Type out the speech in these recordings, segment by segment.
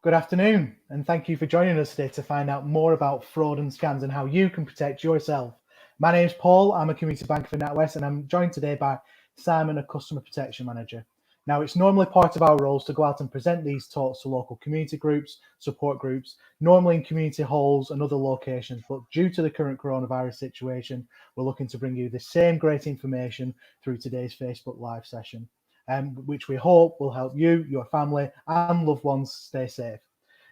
Good afternoon, and thank you for joining us today to find out more about fraud and scams and how you can protect yourself. My name is Paul, I'm a community banker for NatWest, and I'm joined today by Simon, a customer protection manager. Now, it's normally part of our roles to go out and present these talks to local community groups, support groups, normally in community halls and other locations, but due to the current coronavirus situation, we're looking to bring you the same great information through today's Facebook Live session. Which we hope will help you, your family, and loved ones stay safe.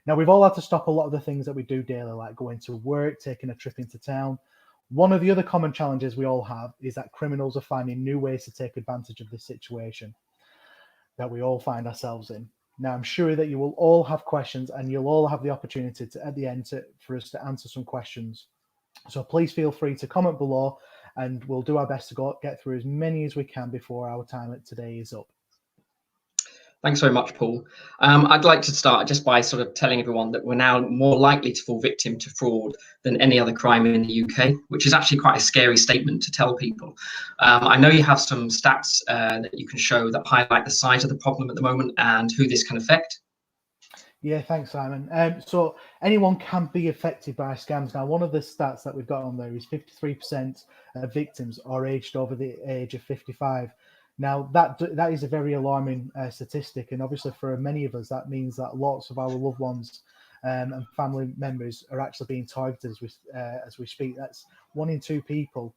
Now, we've all had to stop a lot of the things that we do daily, like going to work, taking a trip into town. One of the other common challenges we all have is that criminals are finding new ways to take advantage of this situation that we all find ourselves in. Now, I'm sure that you will all have questions and you'll all have the opportunity to, at the end for us to answer some questions. So please feel free to comment below and we'll do our best to get through as many as we can before our time today is up. Thanks very much, Paul. I'd like to start just by sort of telling everyone that we're now more likely to fall victim to fraud than any other crime in the UK, which is actually quite a scary statement to tell people. I know you have some stats that you can show that highlight the size of the problem at the moment and who this can affect. Yeah, thanks, Simon. So anyone can be affected by scams. Now, one of the stats that we've got on there is 53% of victims are aged over the age of 55. Now, that is a very alarming statistic, and obviously for many of us, that means that lots of our loved ones and family members are actually being targeted as we speak. That's 1 in 2 people.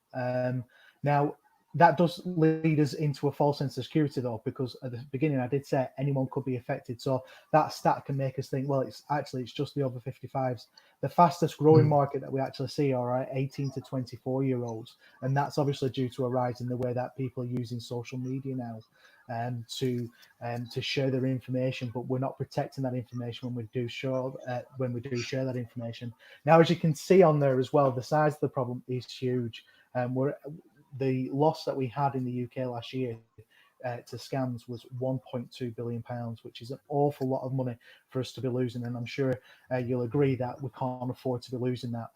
Now, that does lead us into a false sense of security, though, because at the beginning I did say anyone could be affected. So that stat can make us think, well, it's just the over 55s. The fastest growing market that we actually see are our 18 to 24-year-olds, and that's obviously due to a rise in the way that people are using social media now to share their information, but we're not protecting that information when we do share that information. Now, as you can see on there as well, the size of the problem is huge. The loss that we had in the UK last year to scams was £1.2 billion, which is an awful lot of money for us to be losing. And I'm sure you'll agree that we can't afford to be losing that.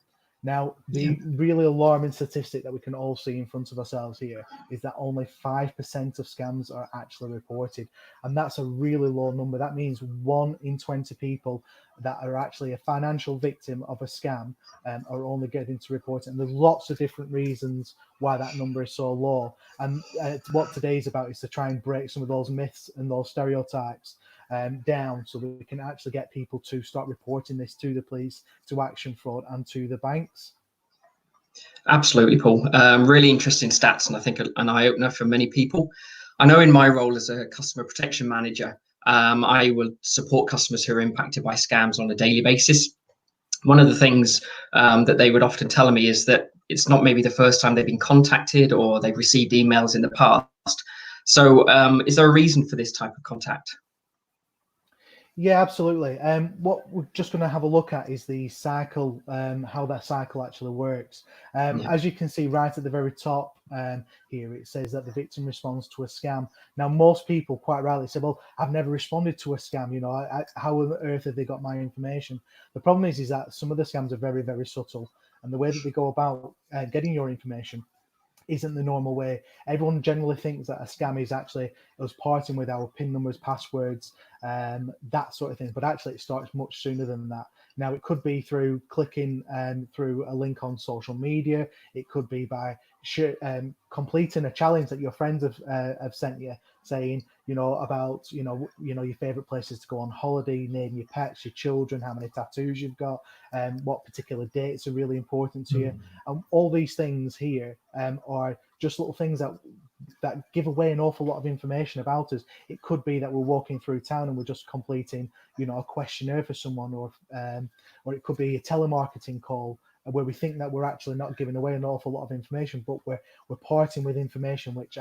Now, the really alarming statistic that we can all see in front of ourselves here is that only 5% of scams are actually reported. And that's a really low number. That means 1 in 20 people that are actually a financial victim of a scam are only getting to report it. And there's lots of different reasons why that number is so low. And what today is about is to try and break some of those myths and those stereotypes down so that we can actually get people to start reporting this to the police, to Action Fraud, and to the banks. Absolutely, Paul. Really interesting stats, and I think an eye-opener for many people. I know in my role as a customer protection manager, I will support customers who are impacted by scams on a daily basis. One of the things that they would often tell me is that it's not maybe the first time they've been contacted or they've received emails in the past. So is there a reason for this type of contact? Yeah, absolutely. What we're just going to have a look at is the cycle, how that cycle actually works. As you can see right at the very top here, it says that the victim responds to a scam. Now, most people quite rightly say, well, I've never responded to a scam. You know, how on earth have they got my information? The problem is that some of the scams are very, very subtle. And the way that they go about getting your information isn't the normal way. Everyone generally thinks that a scam is actually us parting with our PIN numbers, passwords, that sort of thing. But actually, it starts much sooner than that. Now, it could be through clicking through a link on social media. It could be by completing a challenge that your friends have sent you, saying, about your favorite places to go on holiday, name your pets, your children, how many tattoos you've got, what particular dates are really important to you. And all these things here are just little things that give away an awful lot of information about us. It could be that we're walking through town and we're just completing, a questionnaire for someone, or it could be a telemarketing call where we think that we're actually not giving away an awful lot of information, but we're parting with information which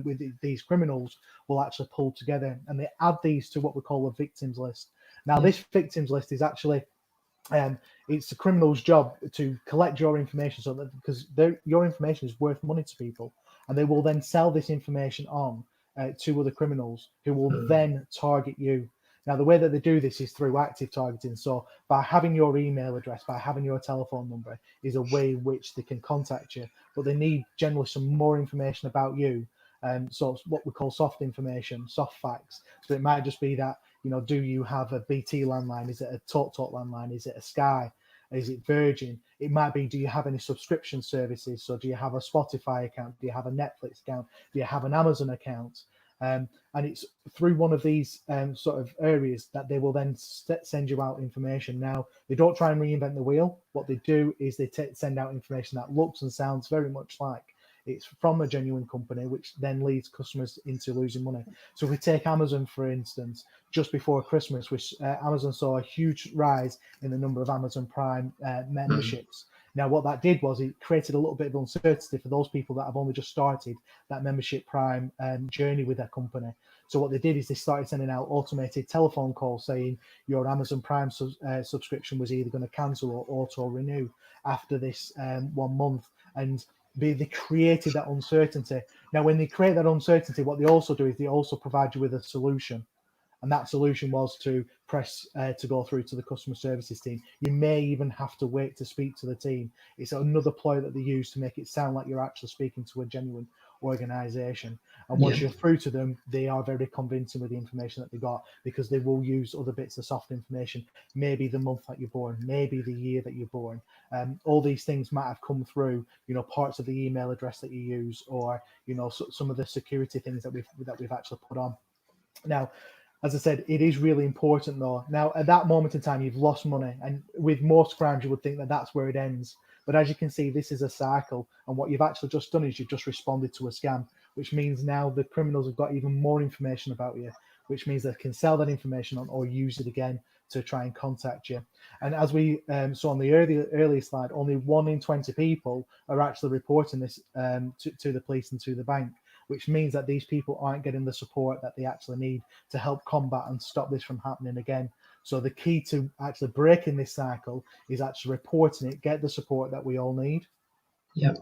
with these criminals will actually pull together, and they add these to what we call a victims list. Now, this victims list is actually it's the criminal's job to collect your information, so that because your information is worth money to people, and they will then sell this information on to other criminals who will then target you. Now, the way that they do this is through active targeting. So by having your email address, by having your telephone number, is a way in which they can contact you. But they need generally some more information about you. So it's what we call soft information, soft facts. So it might just be that do you have a BT landline? Is it a TalkTalk landline? Is it a Sky? Is it Virgin? It might be, do you have any subscription services? So do you have a Spotify account? Do you have a Netflix account? Do you have an Amazon account? And it's through one of these sort of areas that they will then send you out information. Now, they don't try and reinvent the wheel. What they do is they send out information that looks and sounds very much like it's from a genuine company, which then leads customers into losing money. So if we take Amazon, for instance, just before Christmas, which Amazon saw a huge rise in the number of Amazon Prime memberships. Now, what that did was it created a little bit of uncertainty for those people that have only just started that membership Prime journey with their company. So what they did is they started sending out automated telephone calls saying your Amazon Prime subscription was either going to cancel or auto renew after this 1 month. And they created that uncertainty. Now, when they create that uncertainty, what they also do is they also provide you with a solution. And that solution was to press to go through to the customer services team. You may even have to wait to speak to the team. It's another ploy that they use to make it sound like you're actually speaking to a genuine organization. And once you're through to them, they are very convincing with the information that they got, because they will use other bits of soft information, maybe the month that you're born, maybe the year that you're born. All these things might have come through, parts of the email address that you use, or some of the security things that we've actually put on. Now, as I said, it is really important though. Now, at that moment in time, you've lost money, and with most crimes, you would think that that's where it ends. But as you can see, this is a cycle, and what you've actually just done is you've just responded to a scam, which means now the criminals have got even more information about you, which means they can sell that information on or use it again to try and contact you. And as we saw on the earlier slide, only 1 in 20 people are actually reporting this to the police and to the bank, which means that these people aren't getting the support that they actually need to help combat and stop this from happening again. So the key to actually breaking this cycle is actually reporting it, get the support that we all need. Yeah,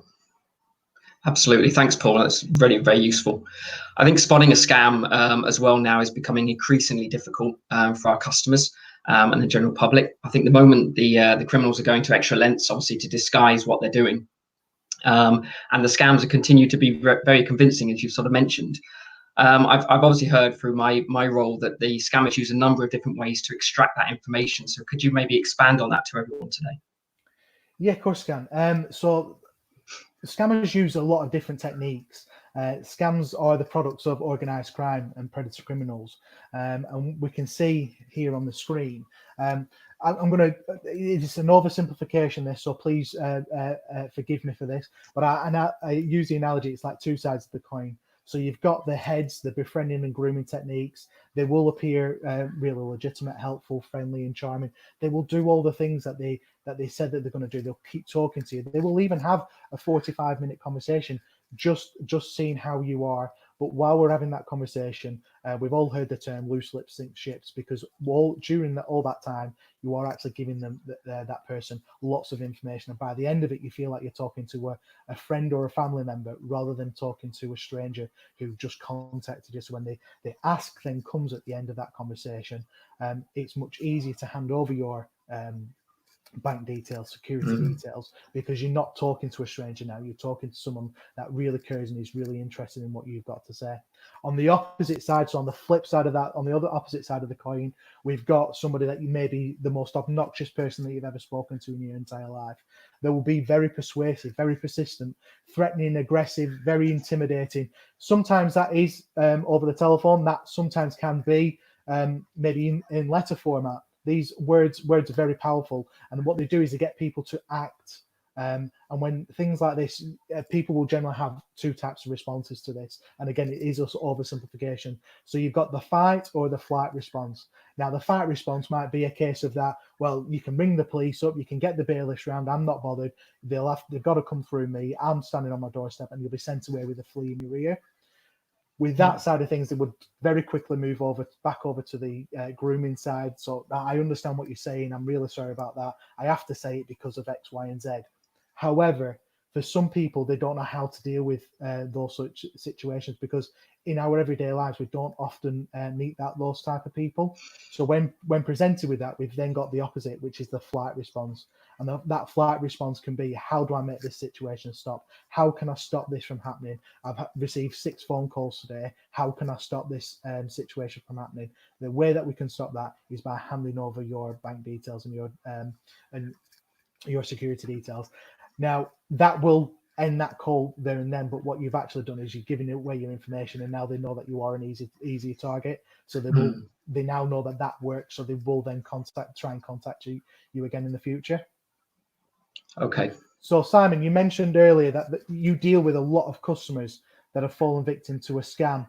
absolutely. Thanks, Paul. That's very, very useful. I think spotting a scam as well now is becoming increasingly difficult for our customers and the general public. I think the moment the criminals are going to extra lengths, obviously, to disguise what they're doing, and the scams have continued to be very convincing, as you sort of mentioned. I've obviously heard through my role that the scammers use a number of different ways to extract that information. So could you maybe expand on that to everyone today? Yeah, of course, can. So scammers use a lot of different techniques. Scams are the products of organized crime and predator criminals. And we can see here on the screen, I'm going to, it's an oversimplification this, so please forgive me for this, but I use the analogy, it's like two sides of the coin. So you've got the heads, the befriending and grooming techniques. They will appear really legitimate, helpful, friendly, and charming. They will do all the things that they said that they're going to do. They'll keep talking to you. They will even have a 45-minute conversation, just seeing how you are. But while we're having that conversation, we've all heard the term loose lips sink ships, because during all that time, you are actually giving them that person lots of information. And by the end of it, you feel like you're talking to a friend or a family member rather than talking to a stranger who just contacted you. So when the ask then comes at the end of that conversation, it's much easier to hand over your bank details, security details, because you're not talking to a stranger now. You're talking to someone that really cares and is really interested in what you've got to say. On the opposite side, so on the flip side of that, on the other opposite side of the coin, we've got somebody that you may be the most obnoxious person that you've ever spoken to in your entire life. They will be very persuasive, very persistent, threatening, aggressive, very intimidating. Sometimes that is over the telephone. That sometimes can be maybe in letter format. These words are very powerful, and what they do is they get people to act. And when things like this, people will generally have two types of responses to this. And again, it is also oversimplification. So you've got the fight or the flight response. Now, the fight response might be a case of that, well, you can ring the police up, you can get the bailiffs round, I'm not bothered, they've got to come through me, I'm standing on my doorstep, and you'll be sent away with a flea in your ear. With that side of things, they would very quickly move back over to the grooming side. So I understand what you're saying. I'm really sorry about that. I have to say it because of X, Y, and Z. However, for some people, they don't know how to deal with those such situations, because in our everyday lives, we don't often meet those type of people. So when presented with that, we've then got the opposite, which is the flight response. And that flight response can be, how do I make this situation stop? How can I stop this from happening? I've received 6 phone calls today. How can I stop this situation from happening? The way that we can stop that is by handing over your bank details and your security details. Now, that will end that call there and then, but what you've actually done is you've given away your information, and now they know that you are an easy target. So they now know that works, so they will then try and contact you again in the future. Okay. So Simon, you mentioned earlier that you deal with a lot of customers that have fallen victim to a scam.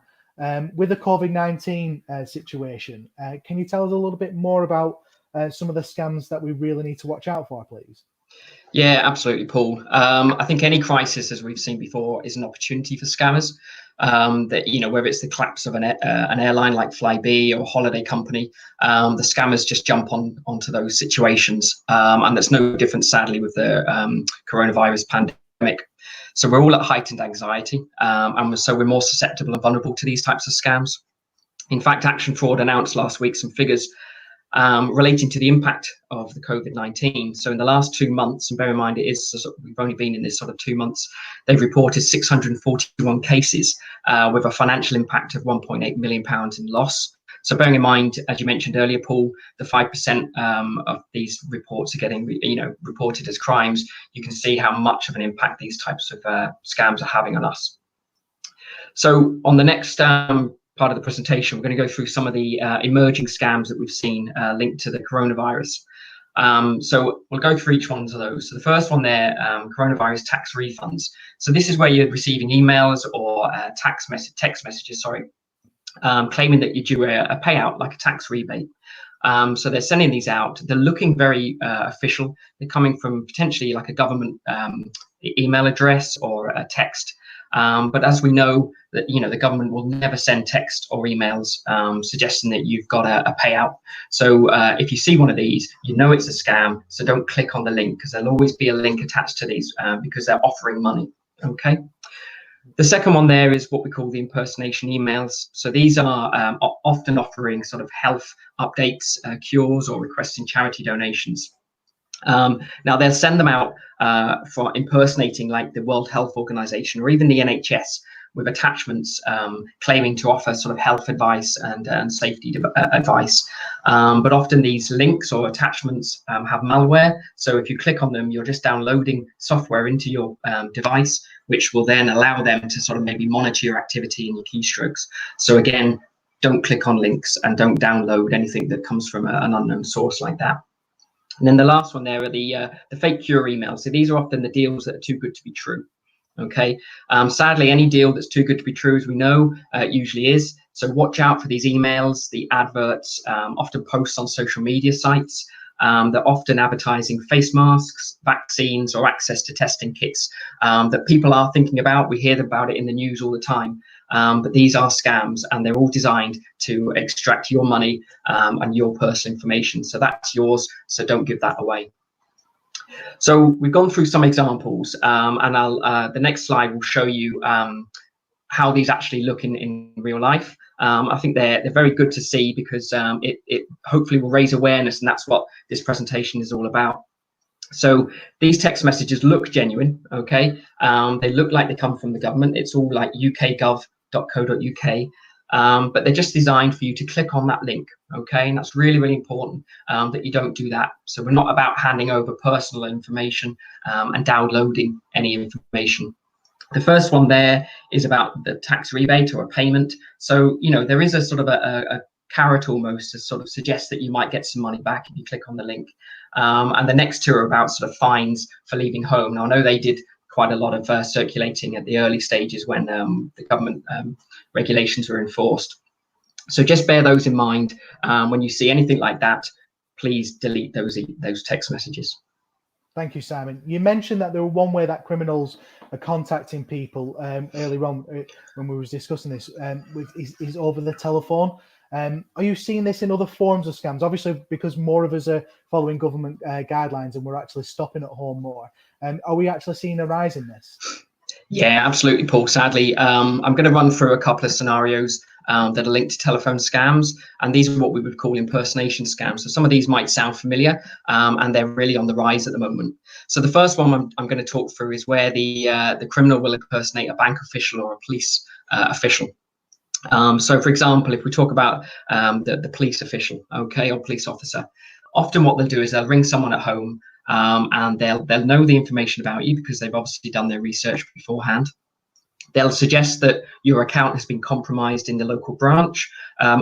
With the COVID-19 situation, can you tell us a little bit more about some of the scams that we really need to watch out for, please? Yeah, absolutely, Paul. I think any crisis, as we've seen before, is an opportunity for scammers. That, you know, whether it's the collapse of an airline like Flybe or a holiday company, the scammers just jump onto those situations, and that's no different, sadly, with the coronavirus pandemic. So we're all at heightened anxiety, and so we're more susceptible and vulnerable to these types of scams. In fact, Action Fraud announced last week some figures relating to the impact of the COVID-19. So in the last 2 months, and bear in mind we've only been in this sort of 2 months, they've reported 641 cases with a financial impact of £1.8 million in loss. So bearing in mind, as you mentioned earlier, Paul, the 5% of these reports are getting reported as crimes. You can see how much of an impact these types of scams are having on us. So on the next part of the presentation, we're going to go through some of the emerging scams that we've seen linked to the coronavirus. So we'll go through each one of those. So the first one there, coronavirus tax refunds. So this is where you're receiving emails or text messages, claiming that you're due a payout, like a tax rebate. So they're sending these out. They're looking very official. They're coming from potentially like a government email address or a text. But as we know, that the government will never send text or emails suggesting that you've got a payout. So if you see one of these, you know it's a scam. So don't click on the link, because there'll always be a link attached to these because they're offering money. Okay. The second one there is what we call the impersonation emails. So these are often offering sort of health updates, cures, or requesting charity donations. Now they'll send them out for impersonating like the World Health Organization or even the NHS, with attachments claiming to offer sort of health advice and safety advice. But often these links or attachments have malware. So if you click on them, you're just downloading software into your device, which will then allow them to sort of maybe monitor your activity and your keystrokes. So again, don't click on links and don't download anything that comes from an unknown source like that. And then the last one there are the fake cure emails. So these are often the deals that are too good to be true. Okay. Sadly, any deal that's too good to be true, as we know, usually is. So watch out for these emails, the adverts, often posts on social media sites. They're often advertising face masks, vaccines, or access to testing kits that people are thinking about. We hear about it in the news all the time. But these are scams, and they're all designed to extract your money and your personal information. So that's yours. So don't give that away. So we've gone through some examples, and the next slide will show you how these actually look in real life. I think they're very good to see, because it hopefully will raise awareness, and that's what this presentation is all about. So these text messages look genuine, okay? They look like they come from the government. It's all like ukgov.co.uk. But they're just designed for you to click on that link, okay? And that's really, really important that you don't do that. So we're not about handing over personal information and downloading any information. The first one there is about the tax rebate or a payment. So, there is a sort of a carrot almost to sort of suggest that you might get some money back if you click on the link. And the next two are about sort of fines for leaving home. Now, I know they did quite a lot of circulating at the early stages when the government regulations were enforced. So just bear those in mind. When you see anything like that, please delete those text messages. Thank you, Simon. You mentioned that there were one way that criminals are contacting people earlier on when we were discussing this is over the telephone. Are you seeing this in other forms of scams? Obviously, because more of us are following government guidelines and we're actually stopping at home more. Are we actually seeing a rise in this? Yeah, absolutely, Paul. Sadly, I'm going to run through a couple of scenarios that are linked to telephone scams, and these are what we would call impersonation scams. So some of these might sound familiar, and they're really on the rise at the moment. So the first one I'm going to talk through is where the criminal will impersonate a bank official or a police official. So, for example, if we talk about the police official, okay, or police officer, often what they'll do is they'll ring someone at home, and they'll know the information about you because they've obviously done their research beforehand. They'll suggest that your account has been compromised in the local branch,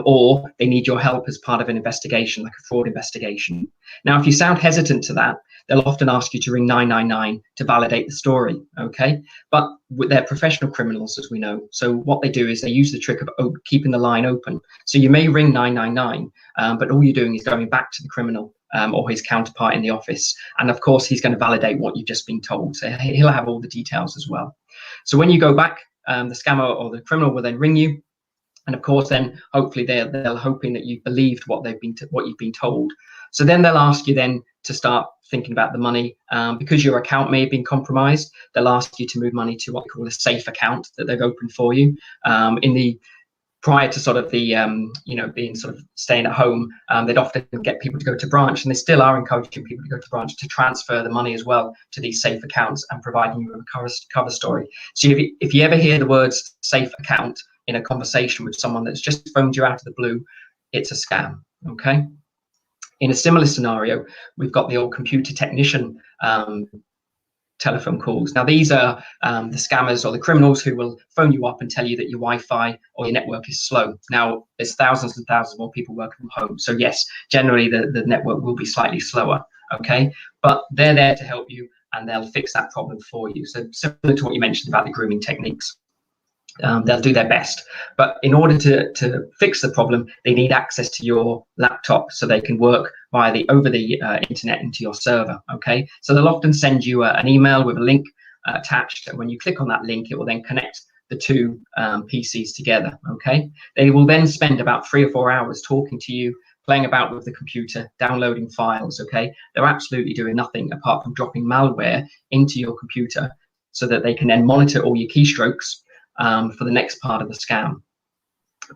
or they need your help as part of an investigation, like a fraud investigation. Now, if you sound hesitant to that, they'll often ask you to ring 999 to validate the story, okay? But they're professional criminals, as we know. So what they do is they use the trick of keeping the line open. So you may ring 999, but all you're doing is going back to the criminal or his counterpart in the office. And of course, he's going to validate what you've just been told. So he'll have all the details as well. So when you go back, the scammer or the criminal will then ring you. And of course, then hopefully they're hoping that you've believed what you've been told. So then they'll ask you then to start thinking about the money, because your account may have been compromised. They'll ask you to move money to what we call a safe account that they've opened for you. Prior to sort of the being sort of staying at home, they'd often get people to go to branch, and they still are encouraging people to go to branch to transfer the money as well to these safe accounts and providing you with a cover story. So if you ever hear the words safe account in a conversation with someone that's just phoned you out of the blue, it's a scam. Okay. In a similar scenario, we've got the old computer technician telephone calls. Now, these are the scammers or the criminals who will phone you up and tell you that your Wi-Fi or your network is slow. Now, there's thousands and thousands more people working from home. So yes, generally the network will be slightly slower, okay? But they're there to help you, and they'll fix that problem for you. So similar to what you mentioned about the grooming techniques. They'll do their best, but in order to fix the problem, they need access to your laptop so they can work over the internet into your server. Okay, so they'll often send you an email with a link attached, and when you click on that link, it will then connect the two PCs together. Okay, they will then spend about 3 or 4 hours talking to you, playing about with the computer, downloading files. Okay, they're absolutely doing nothing apart from dropping malware into your computer so that they can then monitor all your keystrokes for the next part of the scam.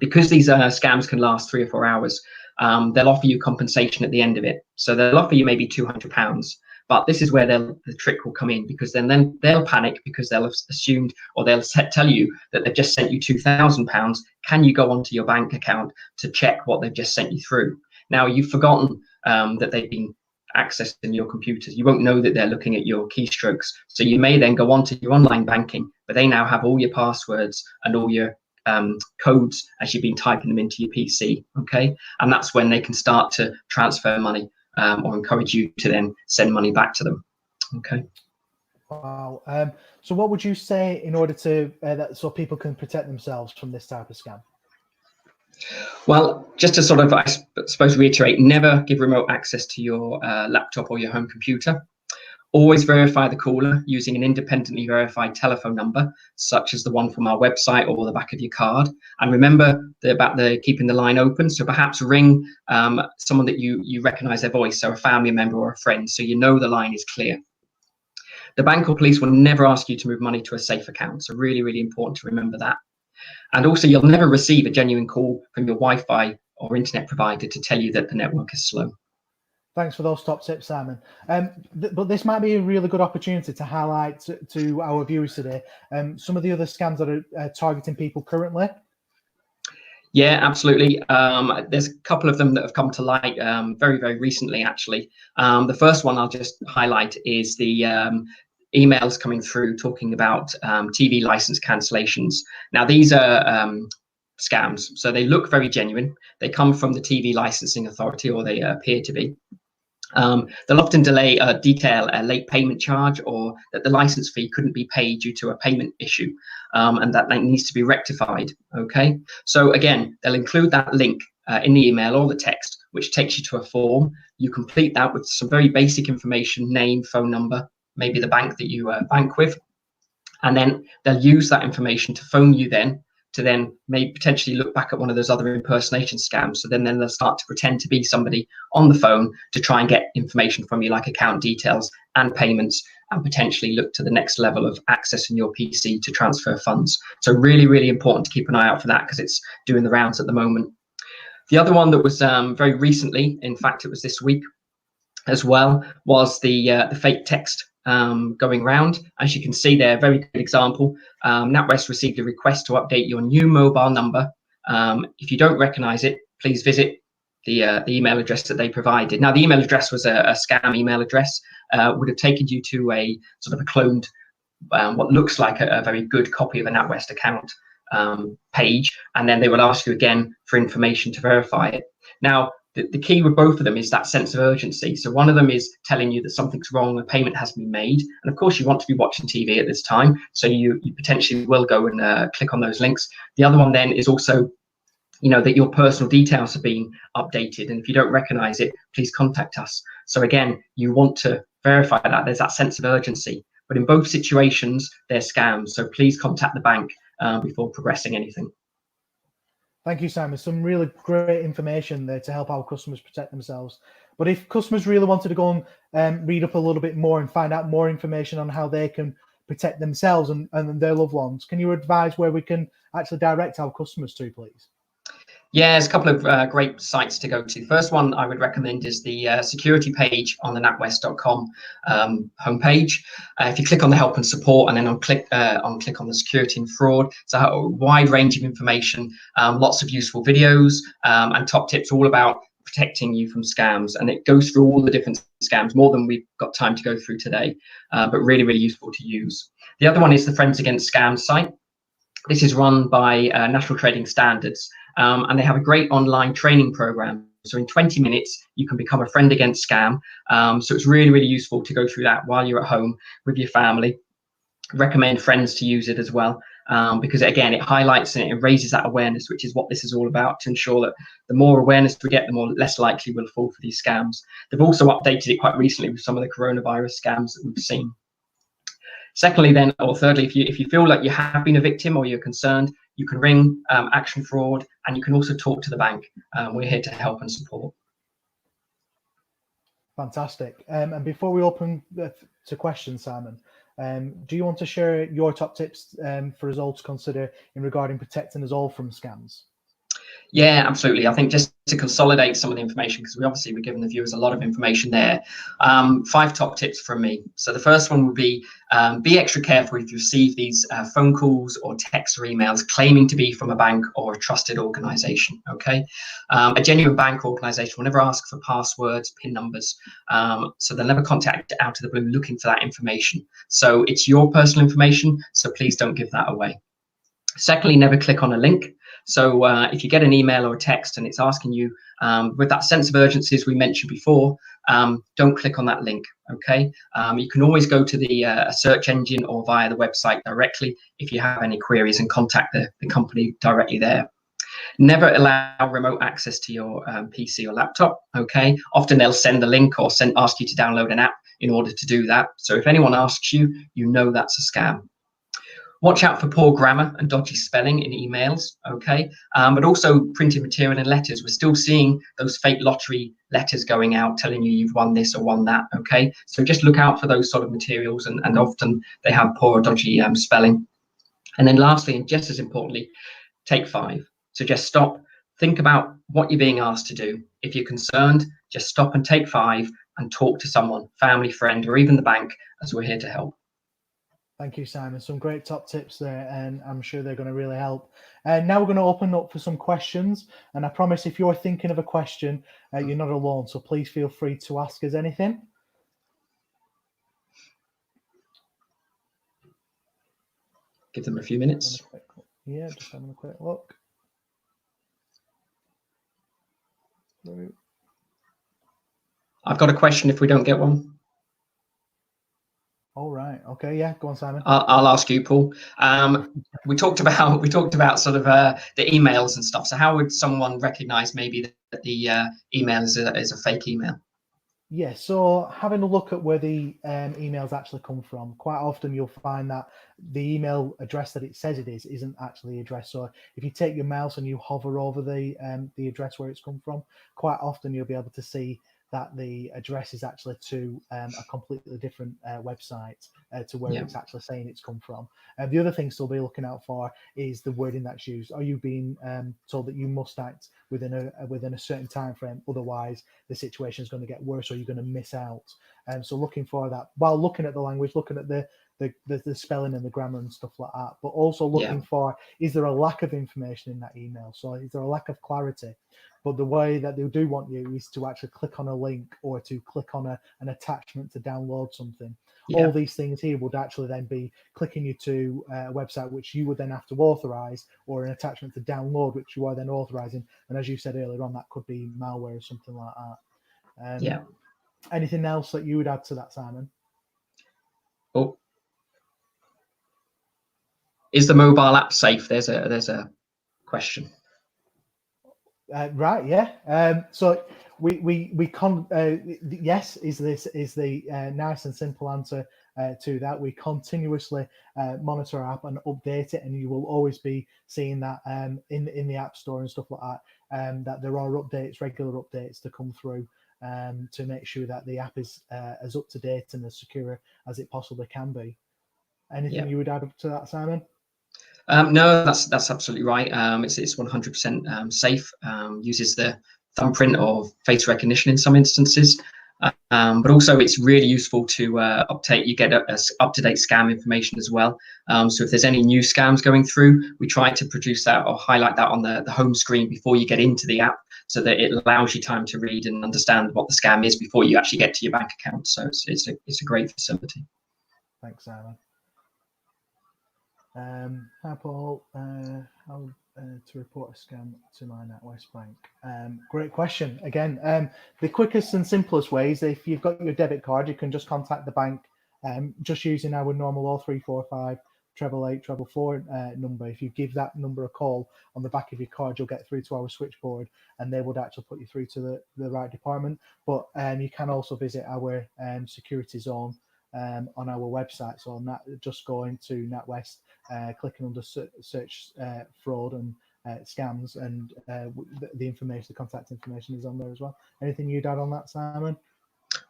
Because these scams can last 3 or 4 hours, they'll offer you compensation at the end of it. So they'll offer you maybe £200, but this is where the trick will come in, because then they'll panic because they'll have assumed, or they'll tell you that they've just sent you £2,000. Can you go onto your bank account to check what they've just sent you through? Now, you've forgotten that they've been accessing your computers. You won't know that they're looking at your keystrokes. So you may then go onto your online banking, but they now have all your passwords and all your codes as you've been typing them into your PC. Okay, and that's when they can start to transfer money or encourage you to then send money back to them. Okay. Wow. So what would you say in order to so people can protect themselves from this type of scam? Well, just to sort of, I suppose, reiterate, never give remote access to your laptop or your home computer. Always verify the caller using an independently verified telephone number, such as the one from our website or the back of your card. And remember about keeping the line open. So perhaps ring someone that you recognize their voice, so a family member or a friend, so you know the line is clear. The bank or police will never ask you to move money to a safe account. So really, really important to remember that. And also, you'll never receive a genuine call from your Wi-Fi or internet provider to tell you that the network is slow. Thanks for those top tips, Simon. But this might be a really good opportunity to highlight to our viewers today some of the other scams that are targeting people currently. Yeah, absolutely. There's a couple of them that have come to light very, very recently, actually. The first one I'll just highlight is the emails coming through talking about TV license cancellations. Now, these are scams, so they look very genuine. They come from the TV licensing authority, or they appear to be. They'll often detail a late payment charge, or that the license fee couldn't be paid due to a payment issue, and that needs to be rectified. Okay, so again, they'll include that link in the email or the text, which takes you to a form. You complete that with some very basic information: name, phone number, maybe the bank that you bank with, and then they'll use that information to phone you then to then maybe potentially look back at one of those other impersonation scams. So then they'll start to pretend to be somebody on the phone to try and get information from you, like account details and payments, and potentially look to the next level of accessing your PC to transfer funds. So really, really important to keep an eye out for that, because it's doing the rounds at the moment. The other one that was very recently, in fact, it was this week as well, was the fake text going round. As you can see there, very good example. NatWest received a request to update your new mobile number. If you don't recognize it, please visit the email address that they provided. Now, the email address was a scam email address. Would have taken you to a sort of a cloned, what looks like a very good copy of a NatWest account page, and then they will ask you again for information to verify it. Now, the key with both of them is that sense of urgency. So one of them is telling you that something's wrong, a payment has been made, and of course you want to be watching TV at this time, so you potentially will go and click on those links. The other one then is also, you know, that your personal details have been updated, and if you don't recognize it, please contact us. So again, you want to verify that. There's that sense of urgency, but in both situations they're scams, so please contact the bank before progressing anything. Thank you, Simon. Some really great information there to help our customers protect themselves. But if customers really wanted to go and read up a little bit more and find out more information on how they can protect themselves and their loved ones, can you advise where we can actually direct our customers to, please? Yeah, there's a couple of great sites to go to. First one I would recommend is the security page on the natwest.com homepage. If you click on the help and support, and then click on the security and fraud, it's a wide range of information, lots of useful videos, and top tips all about protecting you from scams. And it goes through all the different scams, more than we've got time to go through today, but really, really useful to use. The other one is the Friends Against Scams site. This is run by National Trading Standards, and they have a great online training program. So in 20 minutes, you can become a friend against scam. So it's really, really useful to go through that while you're at home with your family. Recommend friends to use it as well, because again, it highlights and it raises that awareness, which is what this is all about, to ensure that the more awareness we get, the more less likely we'll fall for these scams. They've also updated it quite recently with some of the coronavirus scams that we've seen. Secondly, then, or thirdly, if you feel like you have been a victim or you're concerned, you can ring Action Fraud, and you can also talk to the bank. We're here to help and support. Fantastic. And before we open to questions, Simon, do you want to share your top tips for us all to consider in regarding protecting us all from scams? Yeah, absolutely. I think just to consolidate some of the information, because we're giving the viewers a lot of information there. 5 top tips from me. So the first one would be extra careful if you receive these phone calls or texts or emails claiming to be from a bank or a trusted organization. Okay, a genuine bank or organization will never ask for passwords, PIN numbers, so they'll never contact out of the blue looking for that information. So it's your personal information, so please don't give that away. Secondly, never click on a link. So if you get an email or a text and it's asking you with that sense of urgency, as we mentioned before, don't click on that link. Okay, you can always go to the search engine or via the website directly if you have any queries, and contact the company directly there. Never allow remote access to your PC or laptop. Okay, often they'll send the link or ask you to download an app in order to do that. So if anyone asks you, you know that's a scam. Watch out for poor grammar and dodgy spelling in emails, okay? But also printed material and letters. We're still seeing those fake lottery letters going out telling you you've won this or won that, okay? So just look out for those sort of materials, and often they have poor or dodgy spelling. And then lastly, and just as importantly, take 5. So just stop, think about what you're being asked to do. If you're concerned, just stop and take 5 and talk to someone, family, friend, or even the bank, as we're here to help. Thank you, Simon. Some great top tips there, and I'm sure they're going to really help. And now we're going to open up for some questions. And I promise, if you're thinking of a question, you're not alone. So please feel free to ask us anything. Give them a few minutes. Yeah, just having a quick look. I've got a question if we don't get one. All right. Okay. Yeah. Go on, Simon. I'll ask you, Paul. We talked about sort of the emails and stuff. So how would someone recognise maybe that the email is a fake email? Yeah, so having a look at where the emails actually come from, quite often you'll find that the email address that it says it is isn't actually the address. So if you take your mouse and you hover over the address where it's come from, quite often you'll be able to see that the address is actually to a completely different website to where Yeah, it's actually saying it's come from. The other thing to be looking out for is the wording that's used. Are you being told that you must act within a certain time frame? Otherwise, the situation is going to get worse, or you're going to miss out. And so looking for that while looking at the language, looking at the spelling and the grammar and stuff like that, but also yeah, looking for, is there a lack of information in that email? So is there a lack of clarity? But the way that they do want you is to actually click on a link or to click on an attachment to download something. yeah, All these things here would actually then be clicking you to a website which you would then have to authorize, or an attachment to download which you are then authorizing. And as you said earlier on, that could be malware or something like that. yeah. Anything else that you would add to that, Simon? Oh, is the mobile app safe? There's a question. Right, yeah. So yes is the nice and simple answer to that. We continuously monitor our app and update it, and you will always be seeing that in the App Store and stuff like that. That there are updates, regular updates to come through to make sure that the app is as up to date and as secure as it possibly can be. Anything Yeah. you would add up to that, Simon? No, that's absolutely right. It's 100% safe. Uses the thumbprint or face recognition in some instances, but also it's really useful to update. You get up-to-date scam information as well. So if there's any new scams going through, we try to produce that or highlight that on the home screen before you get into the app, so that it allows you time to read and understand what the scam is before you actually get to your bank account. So it's a great facility. Thanks, Simon. Hi Paul, how to report a scam to my NatWest bank? Great question. Again, the quickest and simplest way is, if you've got your debit card, you can just contact the bank just using our normal 0345 888 number. If you give that number a call on the back of your card, you'll get through to our switchboard, and they would actually put you through to the right department. But you can also visit our security zone on our website. So just going to NatWest, clicking under search fraud and scams, and the information, the contact information is on there as well. Anything you'd add on that, Simon?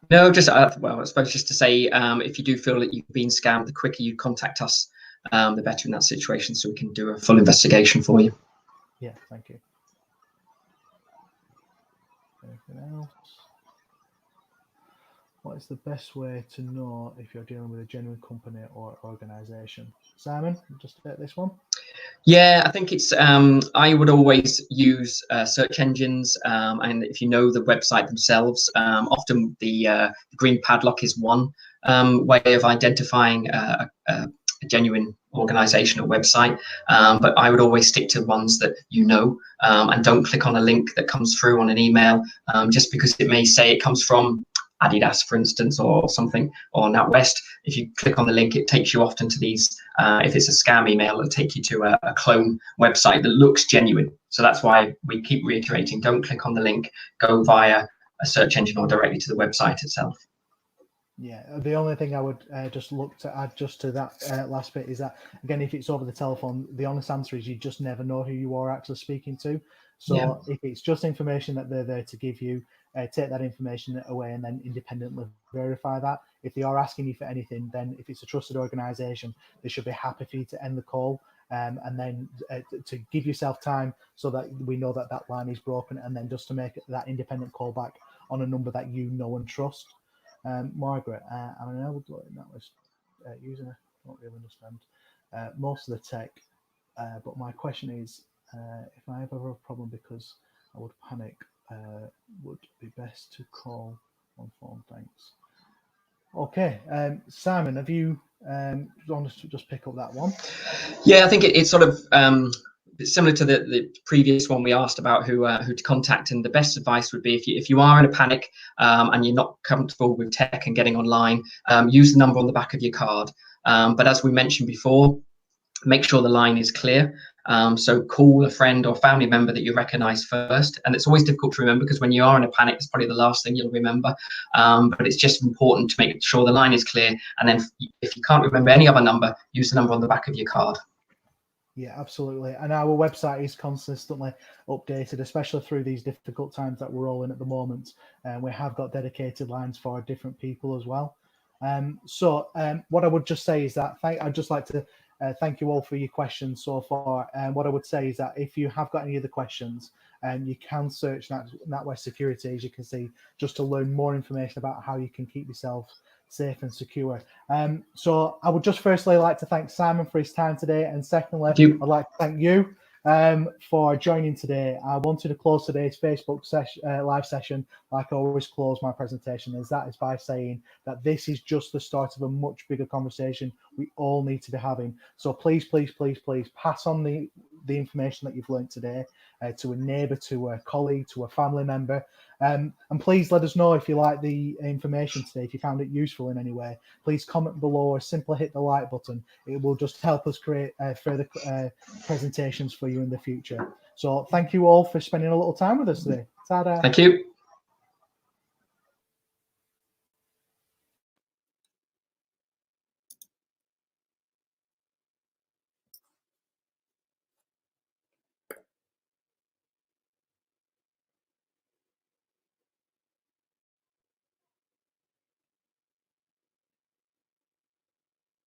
No, just well, I suppose just to say, if you do feel that you've been scammed, the quicker you contact us, the better in that situation, so we can do a full investigation for you. Yeah, thank you. Anything else? What is the best way to know if you're dealing with a genuine company or organization? Simon, just take this one. Yeah, I think it's. I would always use search engines, and if you know the website themselves, often the green padlock is one way of identifying a genuine organization or website. But I would always stick to ones that you know, and don't click on a link that comes through on an email, just because it may say it comes from Adidas, for instance, or something, or NatWest. If you click on the link, it takes you often to these. If it's a scam email, it'll take you to a clone website that looks genuine. So that's why we keep reiterating: don't click on the link. Go via a search engine or directly to the website itself. Yeah, the only thing I would just look to add just to that last bit is that, again, if it's over the telephone, the honest answer is you just never know who you are actually speaking to. So Yeah. if it's just information that they're there to give you, take that information away and then independently verify that. If they are asking you for anything, then if it's a trusted organization, they should be happy for you to end the call, and then to give yourself time so that we know that that line is broken, and then just to make that independent call back on a number that you know and trust. Margaret, I mean, I would like that was using it. I don't really understand most of the tech, but my question is, if I have ever a problem because I would panic, would be best to call on phone. Thanks. Okay, Simon, have you want to just pick up that one? Yeah, I think it's sort of similar to the previous one we asked about who to contact, and the best advice would be, if you are in a panic and you're not comfortable with tech and getting online, use the number on the back of your card. But as we mentioned before, make sure the line is clear. So call a friend or family member that you recognize first. And it's always difficult to remember because when you are in a panic, it's probably the last thing you'll remember. But it's just important to make sure the line is clear. And then if you can't remember any other number, use the number on the back of your card. Yeah, absolutely. And our website is consistently updated, especially through these difficult times that we're all in at the moment. And we have got dedicated lines for different people as well. So what I would just say is that I'd just like to thank you all for your questions so far. And what I would say is that if you have got any other questions, you can search NatWest Security, as you can see, just to learn more information about how you can keep yourself safe and secure. So I would just firstly like to thank Simon for his time today, and secondly, I'd like to thank you for joining today. I wanted to close today's Facebook live session like I always close my presentation, as that is by saying that this is just the start of a much bigger conversation we all need to be having. So please, please, please, please pass on the information that you've learned today to a neighbour, to a colleague, to a family member. And please let us know if you like the information today, if you found it useful in any way. Please comment below or simply hit the like button. It will just help us create further presentations for you in the future. So thank you all for spending a little time with us today. Ta-da. Thank you.